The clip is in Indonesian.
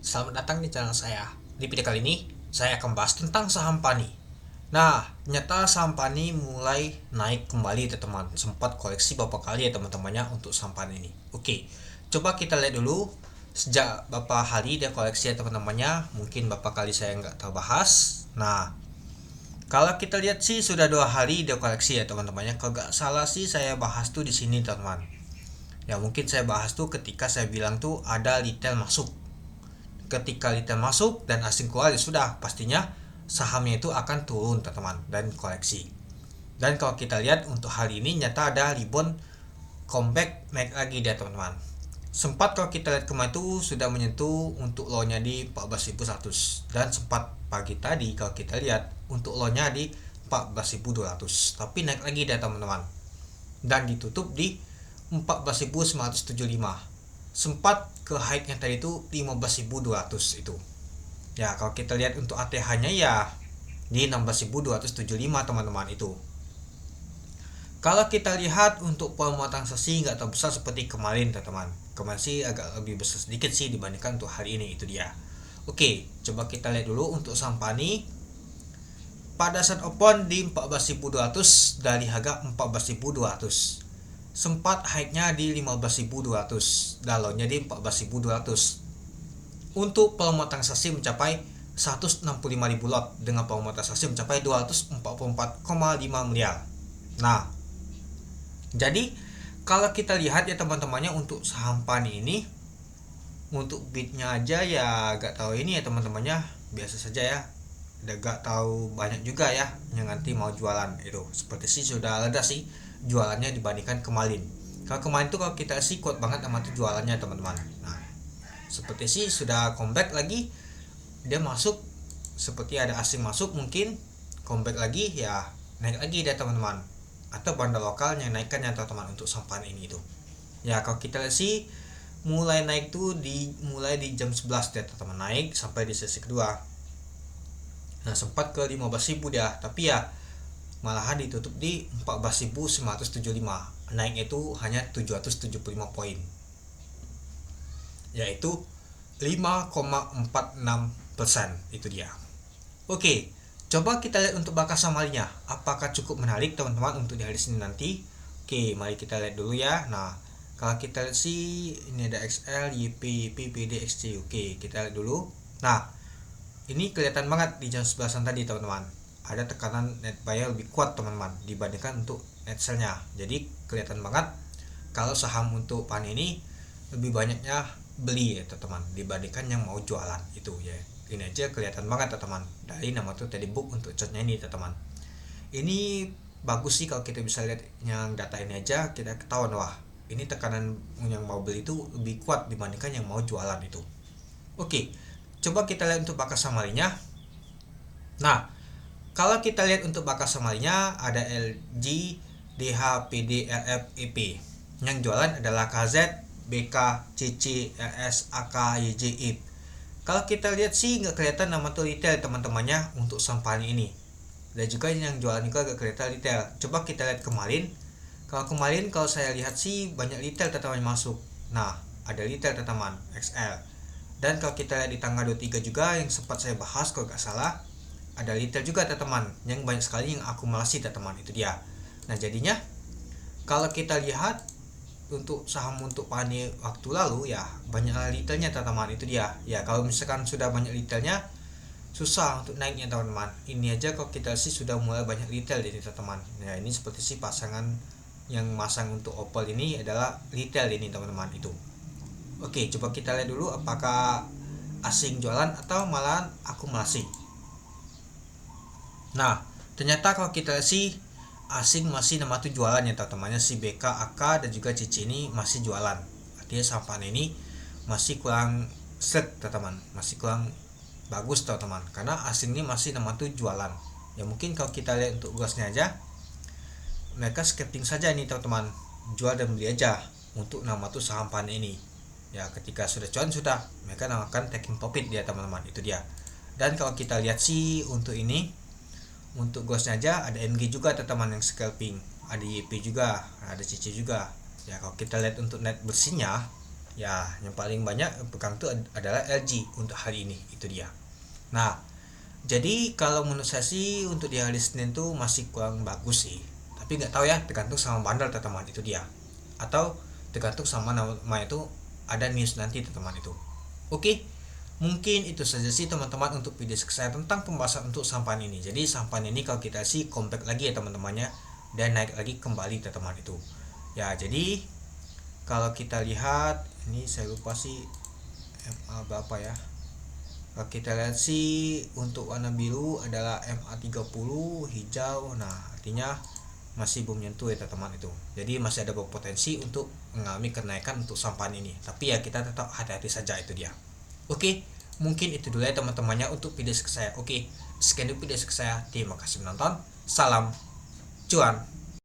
Selamat datang di channel saya. Di video kali ini, saya akan bahas tentang saham PANI. Nah, ternyata saham PANI mulai naik kembali teman-teman. Sempat koleksi beberapa kali ya teman-temannya untuk saham PANI ini. Oke, coba kita lihat dulu sejak beberapa hari dia koleksi ya teman-temannya. Mungkin beberapa kali saya nggak tahu bahas. Nah, kalau kita lihat sih sudah 2 hari dia koleksi ya teman-temannya. Kalau nggak salah sih saya bahas tuh di sini teman-teman. Ya mungkin saya bahas tuh ketika saya bilang tuh ada retail masuk. Ketika retail masuk dan asing keluar ya sudah pastinya sahamnya itu akan turun teman-teman dan koleksi. Dan kalau kita lihat untuk hari ini nyata ada rebound comeback naik lagi dia teman-teman. Sempat kalau kita lihat kemarin itu sudah menyentuh untuk low-nya di 14.100 dan sempat pagi tadi kalau kita lihat untuk low-nya di 14.200 tapi naik lagi dia teman-teman dan ditutup di 14.975. Sempat ke high-nya tadi itu 15.200 itu. Ya, kalau kita lihat untuk ATH-nya ya di 16.275 teman-teman itu. Kalau kita lihat untuk penguatan sesi nggak terlalu besar seperti kemarin teman-teman. Kemarin sih agak lebih besar sedikit sih dibandingkan untuk hari ini itu dia. Oke, coba kita lihat dulu untuk saham PANI. Pada saat open di 14.200 dari harga 14.200. Sempat high-nya di 15.200 dan low-nya di 14.200. Untuk volume transaksi mencapai 165.000 lot dengan volume transaksi mencapai 244,5 miliar. Nah, jadi kalau kita lihat ya teman-temannya untuk saham PANI ini untuk bidnya aja ya gak tahu ini ya teman-temannya biasa saja ya. Udah gak tahu banyak juga ya yang nanti mau jualan itu. Seperti sih sudah ada sih jualannya dibandingkan kemarin. Kalau kemarin tuh kalau kita sih kuat banget sama tuh jualannya teman-teman. Nah, seperti sih sudah comeback lagi dia masuk seperti ada asing masuk mungkin comeback lagi ya naik lagi dia teman-teman atau bandar lokal yang naikkan ya teman-teman untuk sampan ini itu ya kalau kita lihat sih mulai naik tuh mulai di jam 11 dia teman-teman naik sampai di sesi kedua. Nah sempat ke 15.000 dia tapi ya malahan ditutup di 14.975 naik itu hanya 775 poin yaitu 5,46% itu dia. Oke, coba kita lihat untuk bakas samalnya. Apakah cukup menarik teman-teman untuk di hari Senin nanti? Oke, mari kita lihat dulu ya. Nah, kalau kita lihat sih ini ada XL, YP, YP, PD, XC. Oke, kita lihat dulu. Nah, ini kelihatan banget di jam 11-an tadi teman-teman. Ada tekanan net buy lebih kuat teman-teman dibandingkan untuk net sell-nya. Jadi kelihatan banget kalau saham untuk PAN ini lebih banyaknya beli ya teman-teman dibandingkan yang mau jualan itu ya. Ini aja kelihatan banget teman-teman dari nama tuh tadi book untuk chartnya ini teman-teman. Ini bagus sih kalau kita bisa lihat yang data ini aja kita ketahuan wah ini tekanan yang mau beli itu lebih kuat dibandingkan yang mau jualan itu. Oke, coba kita lihat untuk bakas samarinya. Nah, kalau kita lihat untuk bakas samarinya ada LG, DH, PD, LF, EP. Yang jualan adalah KZ, BK, CC, LS, AK, YJ, IP. Kalau kita lihat sih nggak kelihatan nama tuh retail teman-temannya untuk sampahnya ini. Dan juga yang jualan juga nggak kelihatan retail. Coba kita lihat kemarin. Kalau kemarin kalau saya lihat sih banyak retail teman-teman masuk. Nah, ada retail teman-teman XL. Dan kalau kita lihat di tanggal 23 juga yang sempat saya bahas kalau nggak salah ada retail juga teman-teman yang banyak sekali yang akumulasi teman-teman itu dia. Nah jadinya kalau kita lihat untuk saham untuk PANI waktu lalu ya banyak retailnya teman-teman itu dia ya kalau misalkan sudah banyak retailnya susah untuk naiknya teman-teman. Ini aja kalau kita sih sudah mulai banyak retail di teman-teman ya ini seperti sih pasangan yang masang untuk Opel ini adalah retail ini teman-teman itu. Oke coba kita lihat dulu apakah asing jualan atau malah akumulasi. Nah ternyata kalau kita sih asing masih nama tuh jualan ya teman-temannya si BK, AK dan juga CC ini masih jualan. Artinya sampah ini masih kurang set teman-teman, masih kurang bagus teman-teman karena asing ini masih nama tuh jualan. Ya mungkin kalau kita lihat untuk gasnya aja mereka skipping saja ini teman-teman, jual dan beli aja untuk nama tuh saham PAN ini. Ya ketika sudah cuan sudah mereka namakan taking profit dia teman-teman itu dia. Dan kalau kita lihat sih untuk ini untuk gosnya aja ada MG juga teman-teman yang scalping, ada YP juga, ada CC juga. Ya kalau kita lihat untuk net bersihnya Ya, yang paling banyak pegang itu adalah LG untuk hari ini, itu dia. Nah, jadi kalau menurut saya sih untuk di hari Senin tuh masih kurang bagus sih. Tapi nggak tahu ya, tergantung sama bandel teman itu dia. Atau tergantung sama nama itu ada news nanti teman itu. Oke, mungkin itu saja sih teman-teman untuk video saya tentang pembahasan untuk sampan ini. Jadi sampan ini kalau kita sih compact lagi ya teman-temannya dan naik lagi kembali teman itu. Ya, jadi kalau kita lihat ini saya lupa sih MA berapa ya. Kalau kita lihat sih untuk warna biru adalah MA30 hijau. Nah, artinya masih belum nyentuh ya teman itu. Jadi masih ada berpotensi untuk mengalami kenaikan untuk sampan ini. Tapi ya kita tetap hati-hati saja, itu dia. Oke, mungkin itu dulu ya teman-temannya untuk video saya. Oke, sekian dulu video saya. Terima kasih menonton. Salam cuan.